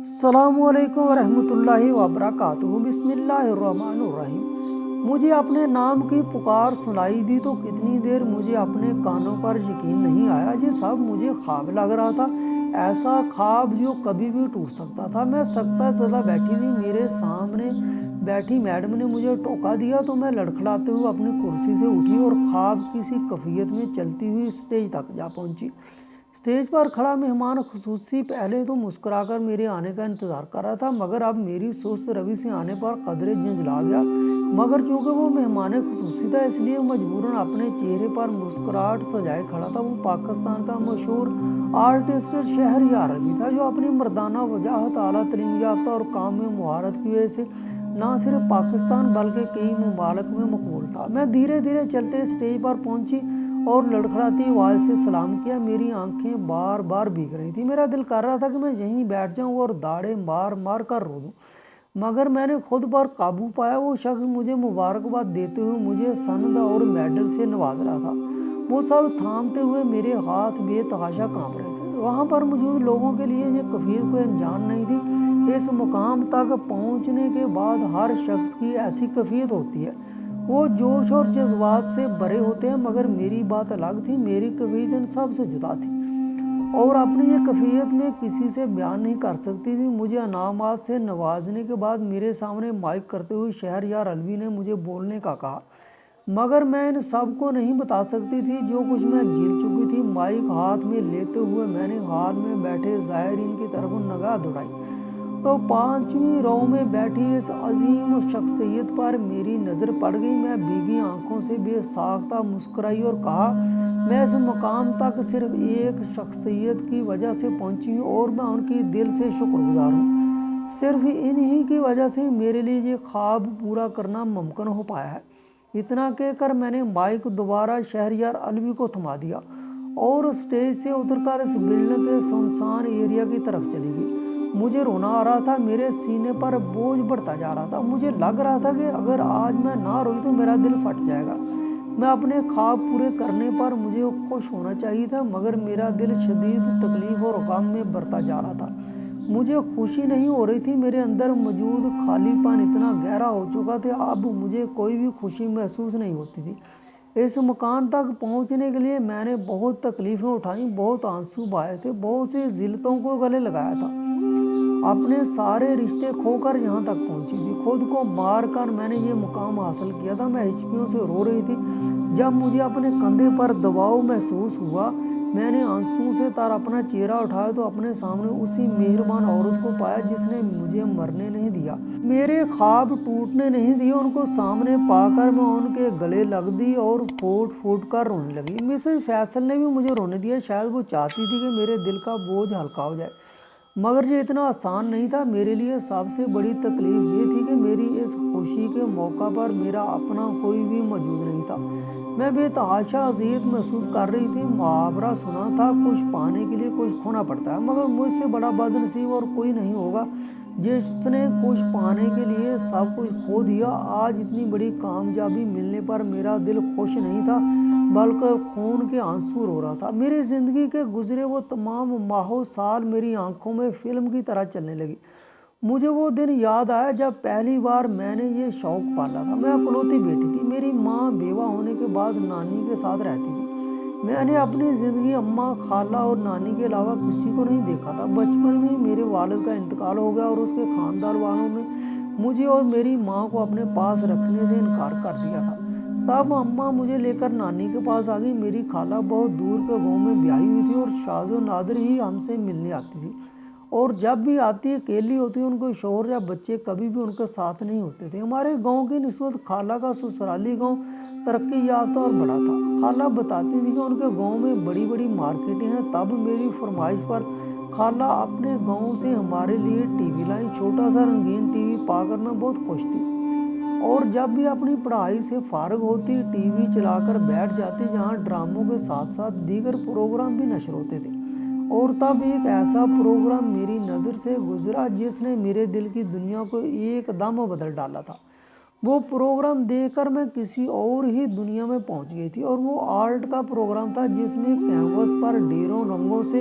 السلام علیکم ورحمۃ اللہ وبرکاتہ۔ بسم اللہ الرحمن الرحیم۔ مجھے اپنے نام کی پکار سنائی دی تو کتنی دیر مجھے اپنے کانوں پر یقین نہیں آیا۔ یہ سب مجھے خواب لگ رہا تھا، ایسا خواب جو کبھی بھی ٹوٹ سکتا تھا۔ میں سکتہ زدہ بیٹھی تھی، میرے سامنے بیٹھی میڈم نے مجھے ٹوکا دیا تو میں لڑکھڑاتے ہوئے اپنی کرسی سے اٹھی اور خواب کی سی کیفیت میں چلتی ہوئی اسٹیج تک جا پہنچی۔ اسٹیج پر کھڑا مہمان خصوصی پہلے تو مسکرا کر میرے آنے کا انتظار کر رہا تھا، مگر اب میری سست روی سے آنے پر قدرے جھنجھلا گیا۔ مگر چونکہ وہ مہمان خصوصی تھا اس لیے مجبوراً اپنے چہرے پر مسکراہٹ سجائے کھڑا تھا۔ وہ پاکستان کا مشہور آرٹسٹ شہریار عربی تھا، جو اپنی مردانہ وجاہت، اعلیٰ تعلیم یافتہ اور کام میں مہارت کی وجہ سے نہ صرف پاکستان بلکہ کئی ممالک میں مقبول تھا۔ میں دھیرے دھیرے چلتے اسٹیج پر پہنچی اور لڑکھڑاتی آواز سے سلام کیا۔ میری آنکھیں بار بار بھیگ رہی تھیں، میرا دل کر رہا تھا کہ میں یہیں بیٹھ جاؤں اور داڑیں مار مار کر رو دوں، مگر میں نے خود پر قابو پایا۔ وہ شخص مجھے مبارکباد دیتے ہوئے مجھے سند اور میڈل سے نواز رہا تھا، وہ سب تھامتے ہوئے میرے ہاتھ بے تحاشا کانپ رہے تھے۔ وہاں پر موجود لوگوں کے لیے یہ کیفیت کوئی انجان نہیں تھی۔ اس مقام تک پہنچنے کے بعد ہر شخص کی ایسی کیفیت ہوتی ہے، وہ جوش اور جذبات سے بھرے ہوتے ہیں، مگر میری بات الگ تھی۔ میری کیفیت ان سب سے جدا تھی اور اپنی یہ کیفیت میں کسی سے بیان نہیں کر سکتی تھی۔ مجھے انعامات سے نوازنے کے بعد میرے سامنے مائک کرتے ہوئے شہریار علوی نے مجھے بولنے کا کہا، مگر میں ان سب کو نہیں بتا سکتی تھی جو کچھ میں جھیل چکی تھی۔ مائک ہاتھ میں لیتے ہوئے میں نے ہال میں بیٹھے زائرین کی طرف نگاہ دوڑائی تو 5ویں رو میں بیٹھی اس عظیم شخصیت پر میری نظر پڑ گئی۔ میں بھیگی آنکھوں سے بے ساختہ مسکرائی اور کہا، میں اس مقام تک صرف ایک شخصیت کی وجہ سے پہنچی ہوں اور میں ان کی دل سے شکر گزار ہوں۔ صرف انہی کی وجہ سے میرے لیے یہ خواب پورا کرنا ممکن ہو پایا ہے۔ اتنا کہہ کر میں نے مائک دوبارہ شہریار علوی کو تھما دیا اور اسٹیج سے اتر کر اس بلڈنگ کے سنسان ایریا کی طرف چلی گئی۔ مجھے رونا آ رہا تھا، میرے سینے پر بوجھ بڑھتا جا رہا تھا۔ مجھے لگ رہا تھا کہ اگر آج میں نہ روئی تو میرا دل پھٹ جائے گا۔ میں اپنے خواب پورے کرنے پر مجھے خوش ہونا چاہیے تھا، مگر میرا دل شدید تکلیف اور غم میں بھرتا جا رہا تھا۔ مجھے خوشی نہیں ہو رہی تھی، میرے اندر موجود خالی پن اتنا گہرا ہو چکا تھا اب مجھے کوئی بھی خوشی محسوس نہیں ہوتی تھی۔ اس مقام تک پہنچنے کے لیے میں نے بہت تکلیفیں اٹھائیں، بہت آنسو بہائے تھے، بہت سی ذلتوں کو گلے لگایا تھا، اپنے سارے رشتے کھو کر یہاں تک پہنچی تھی۔ خود کو مار کر میں نے یہ مقام حاصل کیا تھا۔ میں ہچکیوں سے رو رہی تھی۔ جب مجھے اپنے کندھے پر دباؤ محسوس ہوا، میں نے آنسوؤں سے تر اپنا چہرہ اٹھایا تو اپنے سامنے اسی مہربان عورت کو پایا جس نے مجھے مرنے نہیں دیا، میرے خواب ٹوٹنے نہیں دیے۔ ان کو سامنے پا کر میں ان کے گلے لگ دی اور پھوٹ پھوٹ کر رونے لگی۔ مسز فیصل نے بھی مجھے رونے دیا، شاید وہ چاہتی تھی کہ میرے دل کا بوجھ ہلکا ہو جائے، مگر یہ اتنا آسان نہیں تھا۔ میرے لیے سب سے بڑی تکلیف یہ تھی کہ میری اس خوشی کے موقع پر میرا اپنا کوئی بھی موجود نہیں تھا۔ میں بے تحاشا اذیت محسوس کر رہی تھی۔ محاورہ سنا تھا، کچھ پانے کے لیے کچھ کھونا پڑتا ہے، مگر مجھ سے بڑا بد نصیب اور کوئی نہیں ہوگا جس نے کچھ پانے کے لیے سب کچھ کھو دیا۔ آج اتنی بڑی کامیابی ملنے پر میرا دل خوش نہیں تھا بلکہ خون کے آنسو رو رہا تھا۔ میری زندگی کے گزرے وہ تمام ماہ و سال میری آنکھوں میں فلم کی طرح چلنے لگی۔ مجھے وہ دن یاد آیا جب پہلی بار میں نے یہ شوق پالا تھا۔ میں اکلوتی بیٹی تھی، میری ماں بیوہ ہونے کے بعد نانی کے ساتھ رہتی تھی۔ میں نے اپنی زندگی اماں، خالہ اور نانی کے علاوہ کسی کو نہیں دیکھا تھا۔ بچپن میں میرے والد کا انتقال ہو گیا اور اس کے خاندان والوں نے مجھے اور میری ماں کو اپنے پاس رکھنے سے انکار کر دیا تھا۔ تب اماں مجھے لے کر نانی کے پاس آ گئی۔ میری خالہ بہت دور کے گاؤں میں بیاہی ہوئی تھی اور شاذ و نادر ہی ہم سے ملنے آتی تھی، اور جب بھی آتی اکیلی ہوتی، ان کے شوہر یا بچے کبھی بھی ان کے ساتھ نہیں ہوتے تھے۔ ہمارے گاؤں کی نسبت خالہ کا سسرالی گاؤں ترقی یافتہ اور بڑا تھا۔ خالہ بتاتی تھی کہ ان کے گاؤں میں بڑی بڑی مارکیٹیں ہیں۔ تب میری فرمائش پر خالہ اپنے گاؤں سے ہمارے لیے ٹی وی لائیں۔ چھوٹا سا رنگین ٹی وی پا کر میں بہت خوش تھی، اور جب بھی اپنی پڑھائی سے فارغ ہوتی ٹی وی چلا کر بیٹھ جاتی جہاں ڈراموں کے ساتھ ساتھ دیگر پروگرام بھی نشر ہوتے تھے۔ اور تب ایک ایسا پروگرام میری نظر سے گزرا جس نے میرے دل کی دنیا کو ایک دم بدل ڈالا تھا۔ وہ پروگرام دیکھ کر میں کسی اور ہی دنیا میں پہنچ گئی تھی، اور وہ آرٹ کا پروگرام تھا جس میں کینوس پر ڈھیروں رنگوں سے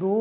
2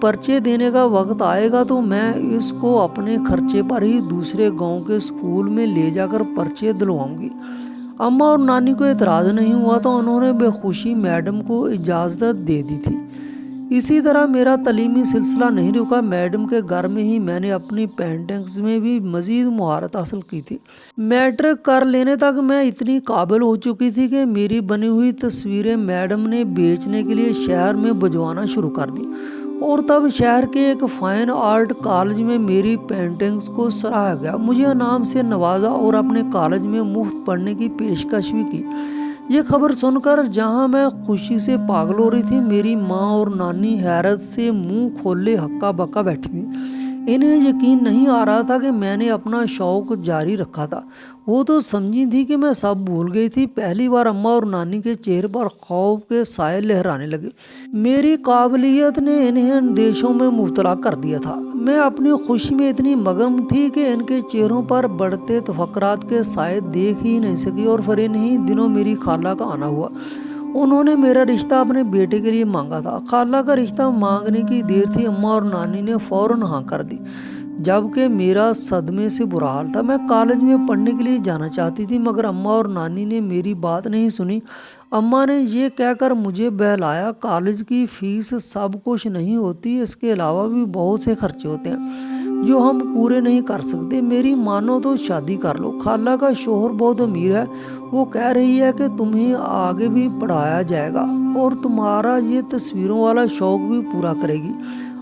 پرچے دینے کا وقت آئے گا تو میں اس کو اپنے خرچے پر ہی دوسرے گاؤں کے اسکول میں لے جا کر پرچے دلواؤں گی۔ اماں اور نانی کو اعتراض نہیں ہوا تو انہوں نے بے خوشی میڈم کو اجازت دے دی تھی۔ اسی طرح میرا تعلیمی سلسلہ نہیں رکا۔ میڈم کے گھر میں ہی میں نے اپنی پینٹنگز میں بھی مزید مہارت حاصل کی تھی۔ میٹرک کر لینے تک میں اتنی قابل ہو چکی تھی کہ میری بنی ہوئی تصویریں میڈم نے بیچنے کے لیے شہر میں بھجوانا شروع کر دی، اور تب شہر کے ایک فائن آرٹ کالج میں میری پینٹنگز کو سراہا گیا، مجھے انعام سے نوازا اور اپنے کالج میں مفت پڑھنے کی پیشکش بھی کی۔ یہ خبر سن کر جہاں میں خوشی سے پاگل ہو رہی تھی، میری ماں اور نانی حیرت سے منہ کھولے ہکا بکا بیٹھی تھی۔ انہیں یقین نہیں آ رہا تھا کہ میں نے اپنا شوق جاری رکھا تھا۔ وہ تو سمجھی تھی کہ میں سب بھول گئی تھی۔ پہلی بار اماں اور نانی کے چہرے پر خوف کے سائے لہرانے لگے۔ میری قابلیت نے انہیں اندیشوں میں مبتلا کر دیا تھا۔ میں اپنی خوشی میں اتنی مگن تھی کہ ان کے چہروں پر بڑھتے تفکرات کے سائے دیکھ ہی نہیں سکی، اور پھر انہی دنوں میری خالہ کا آنا ہوا۔ انہوں نے میرا رشتہ اپنے بیٹے کے لیے مانگا تھا۔ خالہ کا رشتہ مانگنے کی دیر تھی، اماں اور نانی نے فوراً ہاں کر دی، جبکہ میرا صدمے سے برا حال تھا۔ میں کالج میں پڑھنے کے لیے جانا چاہتی تھی، مگر اماں اور نانی نے میری بات نہیں سنی۔ اماں نے یہ کہہ کر مجھے بہلایا، کالج کی فیس سب کچھ نہیں ہوتی، اس کے علاوہ بھی بہت سے خرچے ہوتے ہیں جو ہم پورے نہیں کر سکتے۔ میری مانو تو شادی کر لو، خالہ کا شوہر بہت امیر ہے، وہ کہہ رہی ہے کہ تمہیں آگے بھی پڑھایا جائے گا اور تمہارا یہ تصویروں والا شوق بھی پورا کرے گی۔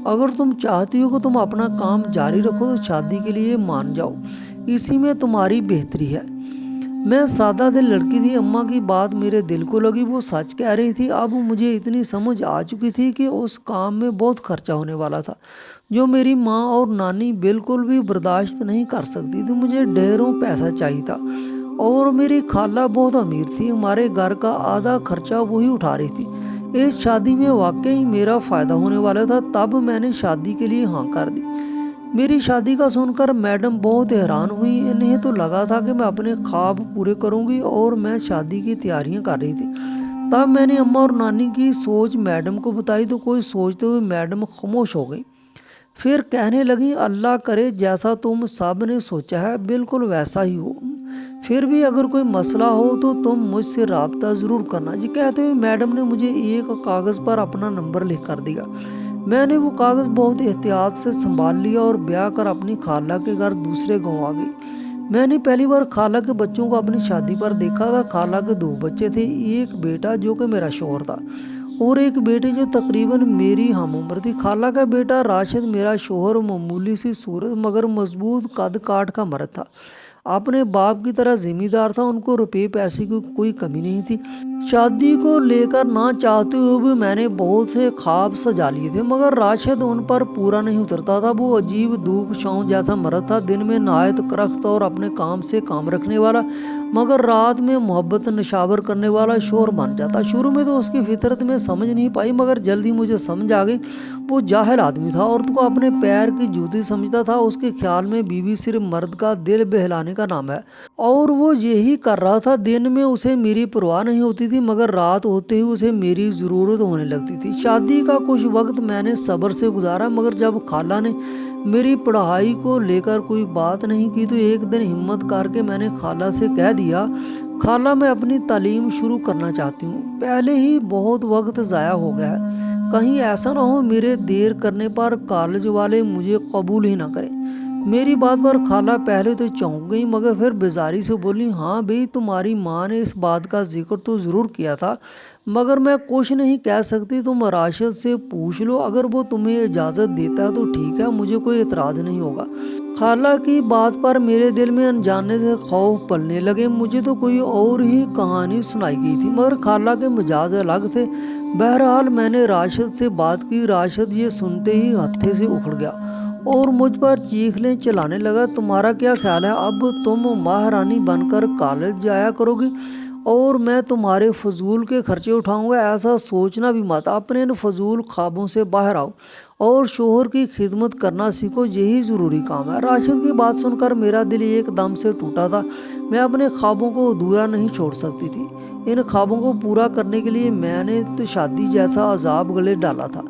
اگر تم چاہتی ہو کہ تم اپنا کام جاری رکھو تو شادی کے لیے مان جاؤ، اسی میں تمہاری بہتری ہے۔ میں سادہ دل لڑکی تھی، اماں کی بات میرے دل کو لگی، وہ سچ کہہ رہی تھی۔ اب مجھے اتنی سمجھ آ چکی تھی کہ اس کام میں بہت خرچہ ہونے والا تھا جو میری ماں اور نانی بالکل بھی برداشت نہیں کر سکتی تھی۔ مجھے ڈھیروں پیسہ چاہیے تھا، اور میری خالہ بہت امیر تھی، ہمارے گھر کا آدھا خرچہ وہی اٹھا رہی تھی۔ اس شادی میں واقعی میرا فائدہ ہونے والا تھا، تب میں نے شادی کے لیے ہاں کر دی۔ میری شادی کا سن کر میڈم بہت حیران ہوئی، انہیں تو لگا تھا کہ میں اپنے خواب پورے کروں گی، اور میں شادی کی تیاریاں کر رہی تھی۔ تب میں نے اماں اور نانی کی سوچ میڈم کو بتائی تو کوئی سوچتے ہوئے میڈم خاموش ہو گئی، پھر کہنے لگی، اللہ کرے جیسا تم سب نے سوچا ہے بالکل ویسا ہی ہو، پھر بھی اگر کوئی مسئلہ ہو تو تم مجھ سے رابطہ ضرور کرنا۔ جی کہتے ہوئے میڈم نے مجھے ایک کاغذ پر اپنا نمبر لکھ کر دیا۔ میں نے وہ کاغذ بہت احتیاط سے سنبھال لیا اور بیاہ کر اپنی خالہ کے گھر دوسرے گاؤں آ گئی۔ میں نے پہلی بار خالہ کے بچوں کو اپنی شادی پر دیکھا تھا۔ خالہ کے 2 بچے تھے، ایک بیٹا جو کہ میرا شوہر تھا، اور ایک بیٹی جو تقریباً میری ہم عمر تھی۔ خالہ کا بیٹا راشد، میرا شوہر، معمولی سی صورت مگر مضبوط قد کاٹ کا مرد تھا، اپنے باپ کی طرح ذمہ دار تھا، ان کو روپے پیسے کی کوئی کمی نہیں تھی۔ شادی کو لے کر نہ چاہتے ہوئے بھی میں نے بہت سے خواب سجا لیے تھے، مگر راشد ان پر پورا نہیں اترتا تھا۔ وہ عجیب دھوپ چھاؤں جیسا مرد تھا، دن میں نہایت کرخت اور اپنے کام سے کام رکھنے والا، مگر رات میں محبت نشاور کرنے والا شوہر بن جاتا۔ شروع میں تو اس کی فطرت میں سمجھ نہیں پائی، مگر جلدی مجھے سمجھ آ گئی۔ وہ جاہل آدمی تھا، عورت کو اپنے پیر کی جوتی سمجھتا تھا۔ اس کے خیال میں بیوی صرف مرد کا دل بہلانے کا نام ہے، اور وہ یہی کر رہا تھا۔ دن میں اسے میری پرواہ نہیں ہوتی تھی، مگر رات ہوتے ہی اسے میری ضرورت ہونے لگتی تھی۔ شادی کا کچھ وقت میں نے صبر سے گزارا، مگر جب خالہ نے میری پڑھائی کو لے کر کوئی بات نہیں کی تو ایک دن ہمت کر کے میں نے خالہ سے کہہ دیا، خالہ میں اپنی تعلیم شروع کرنا چاہتی ہوں، پہلے ہی بہت وقت ضائع ہو گیا ہے، کہیں ایسا نہ ہو میرے دیر کرنے پر کالج والے مجھے قبول ہی نہ کریں۔ میری بات پر خالہ پہلے تو چونک گئی، مگر پھر بیزاری سے بولی، ہاں بھئی تمہاری ماں نے اس بات کا ذکر تو ضرور کیا تھا، مگر میں کچھ نہیں کہہ سکتی، تم راشد سے پوچھ لو، اگر وہ تمہیں اجازت دیتا ہے تو ٹھیک ہے، مجھے کوئی اعتراض نہیں ہوگا۔ خالہ کی بات پر میرے دل میں انجانے سے خوف پلنے لگے، مجھے تو کوئی اور ہی کہانی سنائی گئی تھی، مگر خالہ کے مزاج الگ تھے۔ بہرحال میں نے راشد سے بات کی۔ راشد یہ سنتے ہی ہتھے سے اکھڑ گیا اور مجھ پر چیخلیں چلانے لگا، تمہارا کیا خیال ہے، اب تم مہارانی بن کر کالج جایا کرو گی اور میں تمہارے فضول کے خرچے اٹھاؤں گا؟ ایسا سوچنا بھی مت، اپنے ان فضول خوابوں سے باہر آؤ اور شوہر کی خدمت کرنا سیکھو، یہی ضروری کام ہے۔ راشد کی بات سن کر میرا دل ایک دم سے ٹوٹا تھا، میں اپنے خوابوں کو ادھورا نہیں چھوڑ سکتی تھی۔ ان خوابوں کو پورا کرنے کے لیے میں نے تو شادی جیسا عذاب گلے ڈالا تھا۔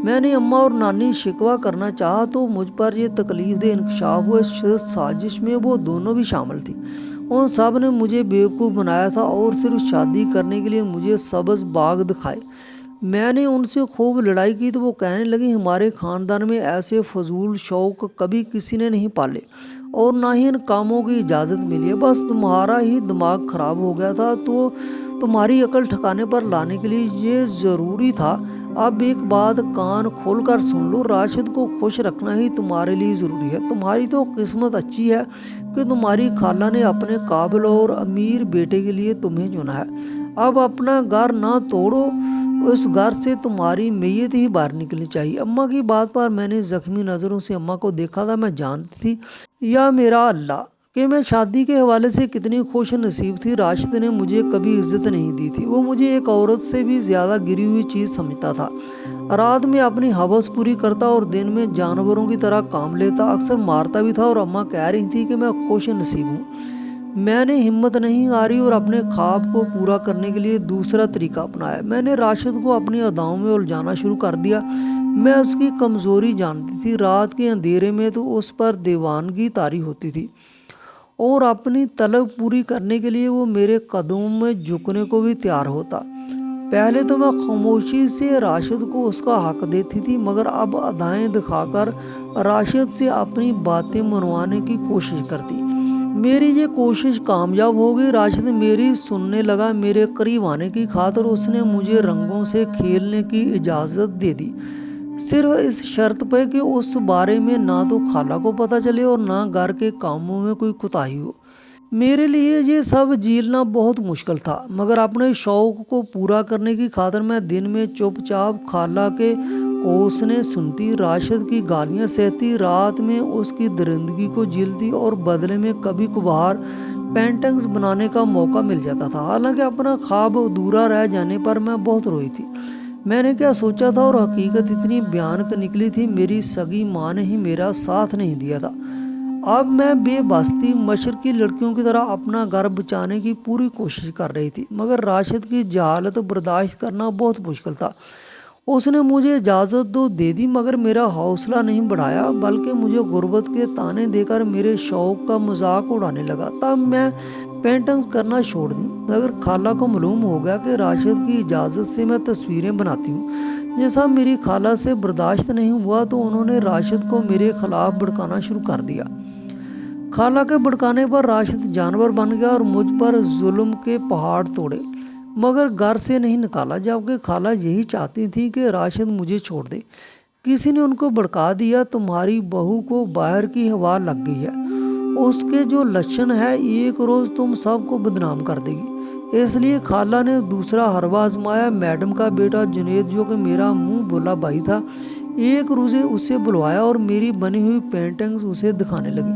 میں نے اماں اور نانی شکوہ کرنا چاہا تو مجھ پر یہ تکلیف دہ انکشاف ہوا۔ اس سازش میں وہ دونوں بھی شامل تھی۔ ان سب نے مجھے بیوقوف بنایا تھا اور صرف شادی کرنے کے لیے مجھے سبز باغ دکھائے۔ میں نے ان سے خوب لڑائی کی تو وہ کہنے لگی ہمارے خاندان میں ایسے فضول شوق کبھی کسی نے نہیں پالے اور نہ ہی ان کاموں کی اجازت ملی ہے، بس تمہارا ہی دماغ خراب ہو گیا تھا تو تمہاری عقل ٹھکانے پر لانے کے لیے یہ ضروری تھا۔ اب ایک بات کان کھول کر سن لو، راشد کو خوش رکھنا ہی تمہارے لیے ضروری ہے۔ تمہاری تو قسمت اچھی ہے کہ تمہاری خالہ نے اپنے قابل اور امیر بیٹے کے لیے تمہیں چنا ہے۔ اب اپنا گھر نہ توڑو، اس گھر سے تمہاری میت ہی باہر نکلنی چاہیے۔ اماں کی بات پر میں نے زخمی نظروں سے اماں کو دیکھا تھا۔ میں جانتی تھی یا میرا اللہ کہ میں شادی کے حوالے سے کتنی خوش نصیب تھی۔ راشد نے مجھے کبھی عزت نہیں دی تھی، وہ مجھے ایک عورت سے بھی زیادہ گری ہوئی چیز سمجھتا تھا۔ رات میں اپنی ہوس پوری کرتا اور دن میں جانوروں کی طرح کام لیتا، اکثر مارتا بھی تھا، اور اماں کہہ رہی تھی کہ میں خوش نصیب ہوں۔ میں نے ہمت نہیں ہاری اور اپنے خواب کو پورا کرنے کے لیے دوسرا طریقہ اپنایا۔ میں نے راشد کو اپنی اداؤں میں الجھانا شروع کر دیا۔ میں اس کی کمزوری جانتی تھی، رات کے اندھیرے میں تو اس پر دیوانگی طاری ہوتی تھی اور اپنی طلب پوری کرنے کے لیے وہ میرے قدموں میں جھکنے کو بھی تیار ہوتا۔ پہلے تو میں خاموشی سے راشد کو اس کا حق دیتی تھی، مگر اب ادائیں دکھا کر راشد سے اپنی باتیں منوانے کی کوشش کرتی۔ میری یہ کوشش کامیاب ہو گئی۔ راشد میری سننے لگا۔ میرے قریب آنے کی خاطر اس نے مجھے رنگوں سے کھیلنے کی اجازت دے دی، صرف اس شرط پہ کہ اس بارے میں نہ تو خالہ کو پتہ چلے اور نہ گھر کے کاموں میں کوئی کوتاہی ہو۔ میرے لیے یہ سب جھیلنا بہت مشکل تھا، مگر اپنے شوق کو پورا کرنے کی خاطر میں دن میں چپ چاپ خالہ کے کوسنے سنتی، راشد کی گالیاں سہتی، رات میں اس کی درندگی کو جھیلتی اور بدلے میں کبھی کبھار پینٹنگز بنانے کا موقع مل جاتا تھا۔ حالانکہ اپنا خواب ادھورا رہ جانے پر میں بہت روئی تھی۔ میں نے کیا سوچا تھا اور حقیقت اتنی بھیانک نکلی تھی۔ میری سگی ماں نے ہی میرا ساتھ نہیں دیا تھا۔ اب میں بے بس تھی، مشرقی لڑکیوں کی طرح اپنا گھر بچانے کی پوری کوشش کر رہی تھی، مگر راشد کی جہالت برداشت کرنا بہت مشکل تھا۔ اس نے مجھے اجازت تو دے دی، مگر میرا حوصلہ نہیں بڑھایا، بلکہ مجھے غربت کے طعنے دے کر میرے شوق کا مذاق اڑانے لگا۔ تب میں پینٹنگز کرنا چھوڑ دی۔ اگر خالہ کو معلوم ہو گیا کہ راشد کی اجازت سے میں تصویریں بناتی ہوں، جیسا میری خالہ سے برداشت نہیں ہوا، تو انہوں نے راشد کو میرے خلاف بھڑکانا شروع کر دیا۔ خالہ کے بھڑکانے پر راشد جانور بن گیا اور مجھ پر ظلم کے پہاڑ توڑے، مگر گھر سے نہیں نکالا، جبکہ خالہ یہی چاہتی تھی کہ راشد مجھے چھوڑ دے۔ کسی نے ان کو بھڑکا دیا، تمہاری بہو کو باہر کی ہوا لگ گئی ہے، اس کے جو لچھن ہے ایک روز تم سب کو بدنام کر دے گی۔ اس لیے خالہ نے دوسرا حربہ آزمایا۔ میڈم کا بیٹا جنید، جو کہ میرا منہ بولا بھائی تھا، ایک روزے اسے بلوایا اور میری بنی ہوئی پینٹنگز اسے دکھانے لگی۔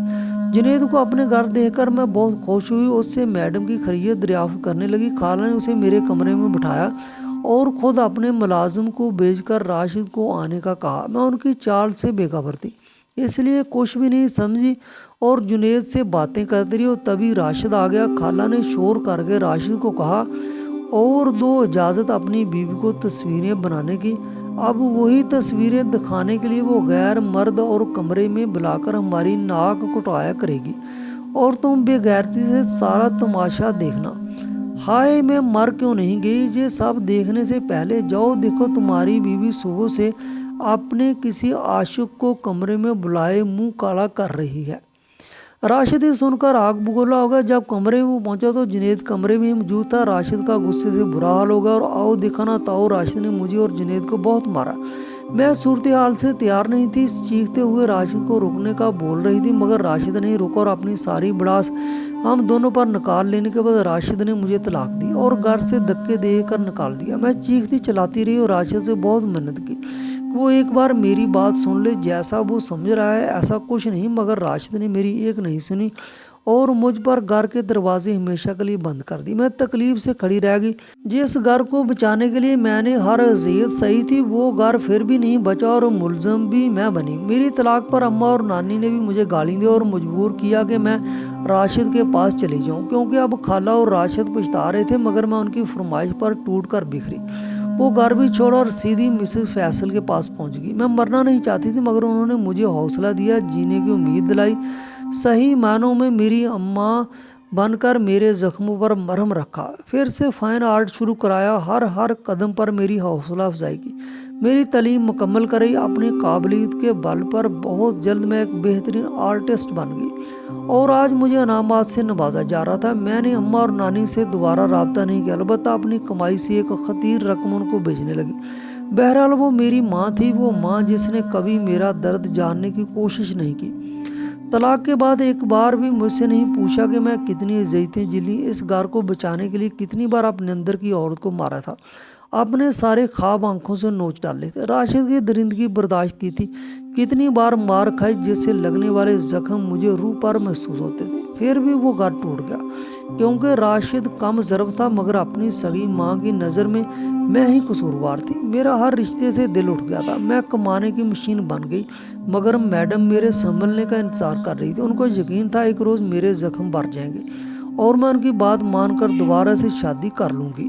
جنید کو اپنے گھر دیکھ کر میں بہت خوش ہوئی، اس سے میڈم کی خیریت دریافت کرنے لگی۔ خالہ نے اسے میرے کمرے میں بٹھایا اور خود اپنے ملازم کو بھیج کر راشد کو آنے کا کہا۔ میں ان کی چال سے بے خبر تھی، اس لیے کچھ بھی نہیں سمجھی اور جنید سے باتیں کرتی رہی، اور تبھی راشد آ گیا۔ خالہ نے شور کر کے راشد کو کہا اور دو اجازت اپنی بیوی کو تصویریں بنانے کی۔ اب وہی تصویریں دکھانے کے لیے وہ غیر مرد اور کمرے میں بلا کر ہماری ناک کٹوایا کرے گی اور تم بے غیرتی سے سارا تماشا دیکھنا۔ ہائے میں مر کیوں نہیں گئی؟ یہ سب دیکھنے سے پہلے جاؤ دیکھو تمہاری بیوی صبح سے اپنے کسی عاشق کو کمرے میں بلائے منہ کالا کر رہی ہے۔ راشد یہ سن کر آگ بگولا ہو گیا۔ جب کمرے میں پہنچا تو جنید کمرے میں ہی موجود تھا۔ راشد کا غصے سے برا حال ہو گیا اور آؤ دکھانا تاؤ راشد نے مجھے اور جنید کو بہت مارا۔ میں صورتحال سے تیار نہیں تھی، چیختے ہوئے راشد کو روکنے کا بول رہی تھی، مگر راشد نہیں رکا اور اپنی ساری بڑاس ہم دونوں پر نکال لینے کے بعد راشد نے مجھے طلاق دی اور گھر سے دھکے دے کر نکال دیا۔ میں چیختی چلاتی رہی اور راشد سے بہت منت کی کہ وہ ایک بار میری بات سن لے، جیسا وہ سمجھ رہا ہے ایسا کچھ نہیں، مگر راشد نے میری ایک نہیں سنی اور مجھ پر گھر کے دروازے ہمیشہ کے لیے بند کر دی۔ میں تکلیف سے کھڑی رہ گئی۔ جس گھر کو بچانے کے لیے میں نے ہر اذیت سہی تھی، وہ گھر پھر بھی نہیں بچا اور ملزم بھی میں بنی۔ میری طلاق پر اماں اور نانی نے بھی مجھے گالی دی اور مجبور کیا کہ میں راشد کے پاس چلی جاؤں، کیونکہ اب خالہ اور راشد پچھتا رہے تھے، مگر میں ان کی فرمائش پر ٹوٹ کر بکھری۔ وہ گھر بھی چھوڑا اور سیدھی مسز فیصل کے پاس پہنچ گئی۔ میں مرنا نہیں چاہتی تھی مگر انہوں نے مجھے حوصلہ دیا، جینے کی امید دلائی، صحیح معنوں میں میری اماں بن کر میرے زخموں پر مرہم رکھا، پھر سے فائن آرٹ شروع کرایا، ہر قدم پر میری حوصلہ افزائی کی، میری تعلیم مکمل کرائی، اپنی قابلیت کے بل پر بہت جلد میں ایک بہترین آرٹسٹ بن گئی اور آج مجھے انعامات سے نوازا جا رہا تھا۔ میں نے اماں اور نانی سے دوبارہ رابطہ نہیں کیا، البتہ اپنی کمائی سے ایک خطیر رقم ان کو بھیجنے لگی۔ بہرحال وہ میری ماں تھی، وہ ماں جس نے کبھی میرا درد جاننے کی کوشش نہیں کی۔ طلاق کے بعد ایک بار بھی مجھ سے نہیں پوچھا کہ میں کتنی اذیتیں جھیلی، اس گھر کو بچانے کے لیے کتنی بار اپنے اندر کی عورت کو مارا تھا، اپنے سارے خواب آنکھوں سے نوچ ڈالے تھے، راشد کی درندگی برداشت کی تھی، کتنی بار مار کھائی جس سے لگنے والے زخم مجھے روح پر محسوس ہوتے تھے، پھر بھی وہ گھر ٹوٹ گیا کیونکہ راشد کم ضرب تھا، مگر اپنی سگی ماں کی نظر میں ہی قصوروار تھی۔ میرا ہر رشتے سے دل اٹھ گیا تھا، میں کمانے کی مشین بن گئی، مگر میڈم میرے سنبھلنے کا انتظار کر رہی تھی، ان کو یقین تھا ایک روز میرے زخم بھر جائیں گے اور میں ان کی بات مان کر دوبارہ سے شادی کر لوں گی۔